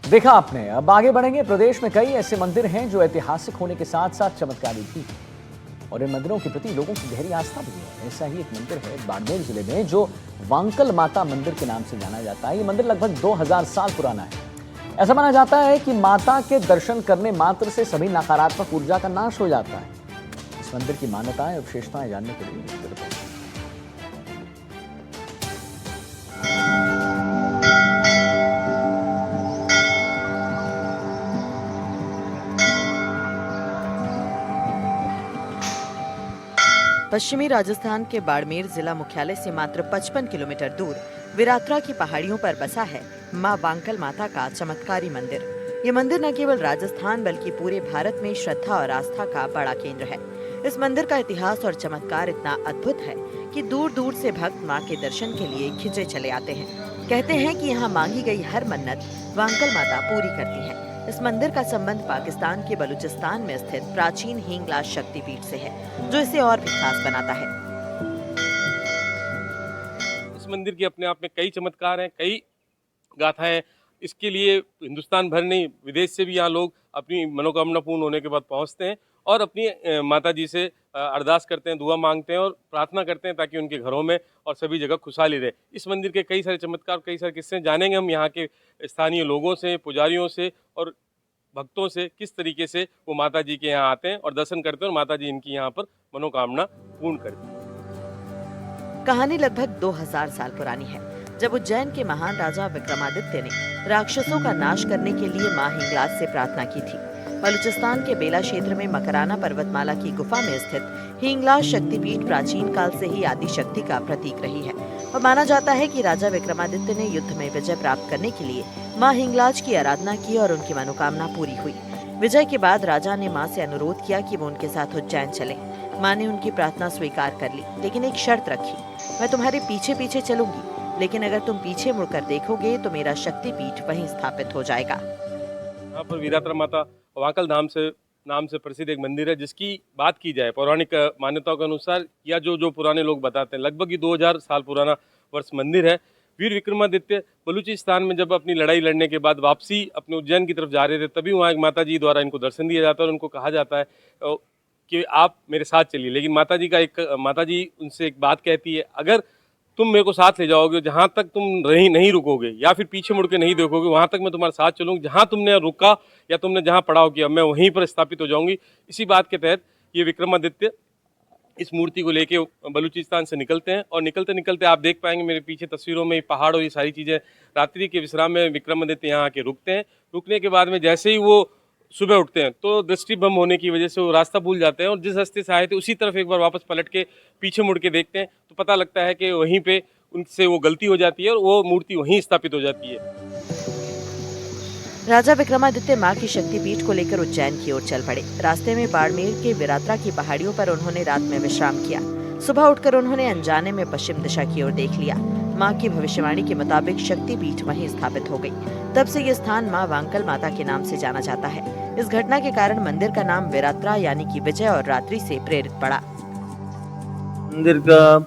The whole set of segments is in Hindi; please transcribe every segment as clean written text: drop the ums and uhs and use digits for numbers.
देखा आपने। अब आगे बढ़ेंगे। प्रदेश में कई ऐसे मंदिर हैं जो ऐतिहासिक होने के साथ साथ चमत्कारी भी हैं और इन मंदिरों के प्रति लोगों की गहरी आस्था भी है। ऐसा ही एक मंदिर है बाड़मेर जिले में जो वांकल माता मंदिर के नाम से जाना जाता है। ये मंदिर लगभग 2000 साल पुराना है। ऐसा माना जाता है कि माता के दर्शन करने मात्र से सभी नकारात्मक ऊर्जा का नाश हो जाता है। इस मंदिर की मान्यताएं और विशेषताएं जानने के लिए पश्चिमी राजस्थान के बाड़मेर जिला मुख्यालय से मात्र 55 किलोमीटर दूर विरात्रा की पहाड़ियों पर बसा है मां वांकल माता का चमत्कारी मंदिर। ये मंदिर न केवल राजस्थान बल्कि पूरे भारत में श्रद्धा और आस्था का बड़ा केंद्र है। इस मंदिर का इतिहास और चमत्कार इतना अद्भुत है कि दूर दूर से भक्त मां के दर्शन के लिए खिंचे चले आते हैं। कहते हैं कि यहाँ मांगी गई हर मन्नत वांकल माता पूरी करती है। इस मंदिर का संबंध पाकिस्तान के बलूचिस्तान में स्थित प्राचीन हिंगलाज शक्तिपीठ से है, जो इसे और भी खास बनाता है। इस मंदिर के अपने आप में कई चमत्कार हैं, कई गाथाएं हैं। इसके लिए हिंदुस्तान भर नहीं, विदेश से भी यहाँ लोग अपनी मनोकामना पूर्ण होने के बाद पहुँचते हैं और अपनी माता जी से अरदास करते हैं, दुआ मांगते हैं और प्रार्थना करते हैं ताकि उनके घरों में और सभी जगह खुशहाली रहे। इस मंदिर के कई सारे चमत्कार, कई सारे किस्से जानेंगे हम यहाँ के स्थानीय लोगों से, पुजारियों से और भक्तों से, किस तरीके से वो माता जी के यहाँ आते हैं और दर्शन करते हैं और माता जी इनकी यहाँ पर मनोकामना पूर्ण करती है। कहानी लगभग 2000 साल पुरानी है, जब उज्जैन के महान राजा विक्रमादित्य ने राक्षसों का नाश करने के लिए मां हिंगलाज से प्रार्थना की थी। बलूचिस्तान के बेला क्षेत्र में मकराना पर्वतमाला की गुफा में स्थित हिंगलाज शक्तिपीठ प्राचीन काल से ही आदि शक्ति का प्रतीक रही है और माना जाता है कि राजा विक्रमादित्य ने युद्ध में विजय प्राप्त करने के लिए मां हिंगलाज की आराधना की और उनकी मनोकामना पूरी हुई। विजय के बाद राजा ने मां से अनुरोध किया कि वो उनके साथ उज्जैन चले। मां ने उनकी प्रार्थना स्वीकार कर ली, लेकिन एक शर्त रखी, मैं तुम्हारे पीछे पीछे चलूंगी, लेकिन अगर तुम पीछे मुड़कर देखोगे तो मेरा शक्तिपीठ वहीं स्थापित हो जाएगा। यहाँ पर वीरात्रा माता वांकल नाम से प्रसिद्ध एक मंदिर है, जिसकी बात की जाए पौराणिक मान्यताओं के अनुसार या जो पुराने लोग बताते हैं, लगभग 2000 साल पुराना वर्ष मंदिर है। वीर विक्रमादित्य बलूचिस्तान में जब अपनी लड़ाई लड़ने के बाद वापसी अपने उज्जैन की तरफ जा रहे थे, तभी वहाँ एक माता जी द्वारा इनको दर्शन दिया जाता है और उनको कहा जाता है कि आप मेरे साथ चलिए। लेकिन माता जी उनसे एक बात कहती है, अगर तुम मेरे को साथ ले जाओगे, जहाँ तक तुम नहीं रुकोगे या फिर पीछे मुड़ के नहीं देखोगे, वहाँ तक मैं तुम्हारे साथ चलूँगी। जहाँ तुमने रुका या तुमने जहाँ पड़ाव किया, मैं वहीं पर स्थापित हो जाऊंगी। इसी बात के तहत ये विक्रमादित्य इस मूर्ति को लेके बलूचिस्तान से निकलते हैं और निकलते निकलते आप देख पाएंगे मेरे पीछे तस्वीरों में पहाड़ और ये सारी चीज़ें। रात्रि के विश्राम में विक्रमादित्य यहाँ आके रुकते हैं। रुकने के बाद में जैसे ही वो सुबह उठते हैं तो दृष्टिभ्रम होने की वजह से वो रास्ता भूल जाते हैं और जिस रास्ते से आए थे उसी तरफ एक बार वापस पलट के पीछे मुड़ के देखते हैं तो पता लगता है कि वहीं पे उनसे वो गलती हो जाती है और वो मूर्ति वहीं स्थापित हो जाती है। राजा विक्रमादित्य मां की शक्तिपीठ को लेकर उज्जैन की ओर चल पड़े। रास्ते में बाड़मेर के विरात्रा की पहाड़ियों पर उन्होंने रात में विश्राम किया। सुबह उठकर उन्होंने अनजाने में पश्चिम दिशा की ओर देख लिया। मां की भविष्यवाणी के मुताबिक शक्तिपीठ वहीं स्थापित हो गई। तब से ये स्थान मां वांकल माता के नाम से जाना जाता है। इस घटना के कारण मंदिर का नाम विरात्रा यानी कि विजय और रात्रि से प्रेरित पड़ा। मंदिर का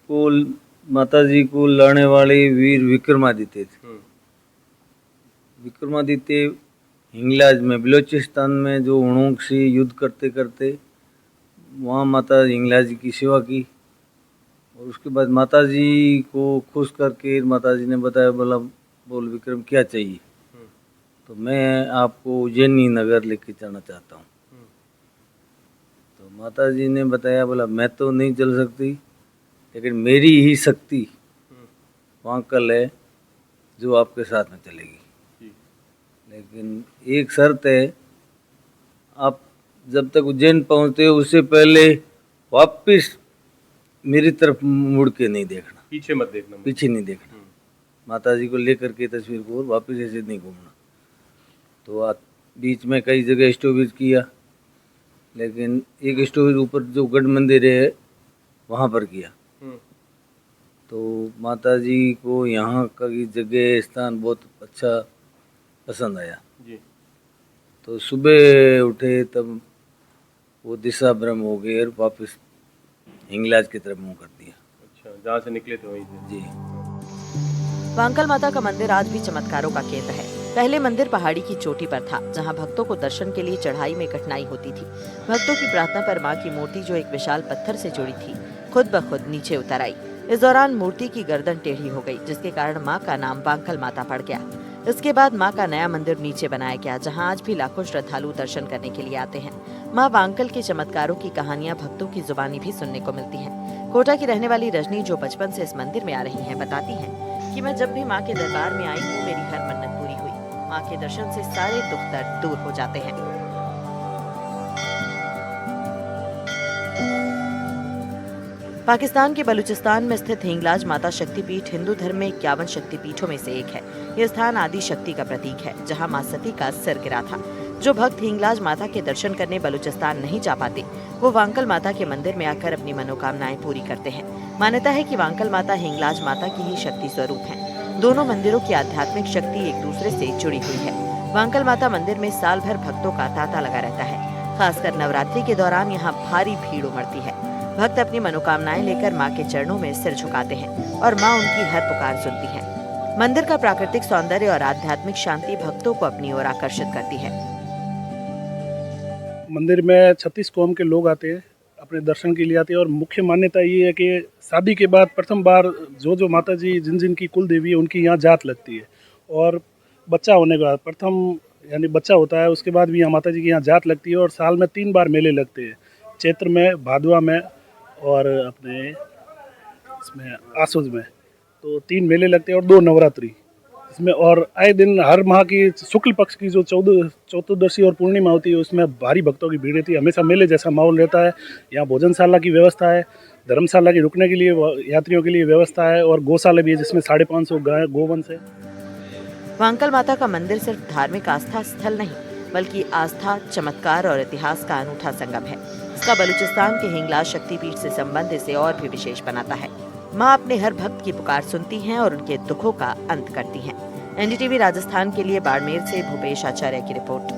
कुल माता जी को लाने वाले वीर विक्रमादित्य थे। विक्रमादित्य हिंगलाज में बलूचिस्तान में जो उणों से युद्ध करते करते वहाँ माता हिंगलाज जी की सेवा की और उसके बाद माता जी को खुश करके माता जी ने बताया, बोल विक्रम क्या चाहिए, तो मैं आपको उज्जैनी नगर लेके जाना चाहता हूँ। तो माता जी ने बताया, बोला मैं तो नहीं चल सकती, लेकिन मेरी ही शक्ति वांकल है जो आपके साथ में चलेगी, लेकिन एक शर्त है, आप जब तक उज्जैन पहुंचते हो उससे पहले वापस मेरी तरफ मुड़ के नहीं देखना, पीछे मत देखना, पीछे नहीं देखना। माता जी को लेकर के तस्वीर को और वापस ऐसे नहीं घूमना। तो बीच में कई जगह स्टॉपेज किया, लेकिन एक स्टॉपेज ऊपर जो गढ़ मंदिर है वहाँ पर किया। तो माता जी को यहाँ का जगह स्थान बहुत अच्छा पसंद आया जी। तो सुबह उठे तब वो दिशा भ्रम हो गए और वापस हिंगलाज की तरफ मुंह कर दिया। अच्छा, जहाँ से निकले थे वहीं से। जी। वांकल माता का मंदिर आज भी चमत्कारों का केंद्र है। पहले मंदिर पहाड़ी की चोटी पर था, जहां भक्तों को दर्शन के लिए चढ़ाई में कठिनाई होती थी। भक्तों की प्रार्थना पर मां की मूर्ति, जो एक विशाल पत्थर से जुड़ी थी, खुद ब खुद नीचे उतर आई। इस दौरान मूर्ति की गर्दन टेढ़ी हो गई, जिसके कारण मां का नाम वांकल माता पड़ गया। इसके बाद मां का नया मंदिर नीचे बनाया गया, जहां आज भी लाखों श्रद्धालु दर्शन करने के लिए आते हैं। मां वांकल के चमत्कारों की कहानियां भक्तों की जुबानी भी सुनने को मिलती हैं। कोटा की रहने वाली रजनी, जो बचपन से इस मंदिर में आ रही हैं, बताती हैं कि मैं जब भी मां के दरबार में आई हूँ, मेरी हर मन्नत पूरी हुई। मां के दर्शन से सारे दुख दर्द दूर हो जाते हैं। पाकिस्तान के बलूचिस्तान में स्थित हिंगलाज माता शक्तिपीठ हिंदू धर्म में 51 शक्तिपीठों में से एक है। यह स्थान आदि शक्ति का प्रतीक है, जहां मां सती का सिर गिरा था। जो भक्त हिंगलाज माता के दर्शन करने बलूचिस्तान नहीं जा पाते, वो वांकल माता के मंदिर में आकर अपनी मनोकामनाएं पूरी करते हैं। मान्यता है कि वांकल माता हिंगलाज माता की ही शक्ति स्वरूप है। दोनों मंदिरों की आध्यात्मिक शक्ति एक दूसरे से जुड़ी हुई है। वांकल माता मंदिर में साल भर भक्तों का तांता लगा रहता है। खासकर नवरात्रि के दौरान यहाँ भारी भीड़ उमड़ती है। भक्त अपनी मनोकामनाएं लेकर मां के चरणों में सिर झुकाते हैं और मां उनकी हर पुकार सुनती है। मंदिर का प्राकृतिक सौंदर्य और आध्यात्मिक शांति भक्तों को अपनी ओर आकर्षित करती है। मंदिर में 36 कौम के लोग आते हैं, अपने दर्शन के लिए आते हैं। और मुख्य मान्यता ये है कि शादी के बाद प्रथम बार जो माता जी जिन की कुल देवी है, उनकी यहाँ जात लगती है। और बच्चा होने के बाद प्रथम यानी बच्चा होता है, उसके बाद भी यहाँ माता जी की यहाँ जात लगती है। और साल में 3 बार मेले लगते हैं, चैत्र में, भादवा में और अपने इसमें आसुज में। तो 3 मेले लगते हैं और 2 नवरात्रि इसमें। और आए दिन हर माह की शुक्ल पक्ष की जो चतुर्दशी और पूर्णिमा होती है, उसमें भारी भक्तों की भीड़ रहती है। हमेशा मेले जैसा माहौल रहता है। यहाँ भोजनशाला की व्यवस्था है, धर्मशाला की रुकने के लिए यात्रियों के लिए व्यवस्था है, और गौशाला भी है जिसमें 550 गाय गोवंश है। वांकल माता का मंदिर सिर्फ धार्मिक आस्था स्थल नहीं, बल्कि आस्था, चमत्कार और इतिहास का अनूठा संगम है। इसका बलूचिस्तान के हिंगलाज शक्तिपीठ से संबंध इसे और भी विशेष बनाता है। मां अपने हर भक्त की पुकार सुनती हैं और उनके दुखों का अंत करती हैं। एनडीटीवी राजस्थान के लिए बाड़मेर से भूपेश आचार्य की रिपोर्ट।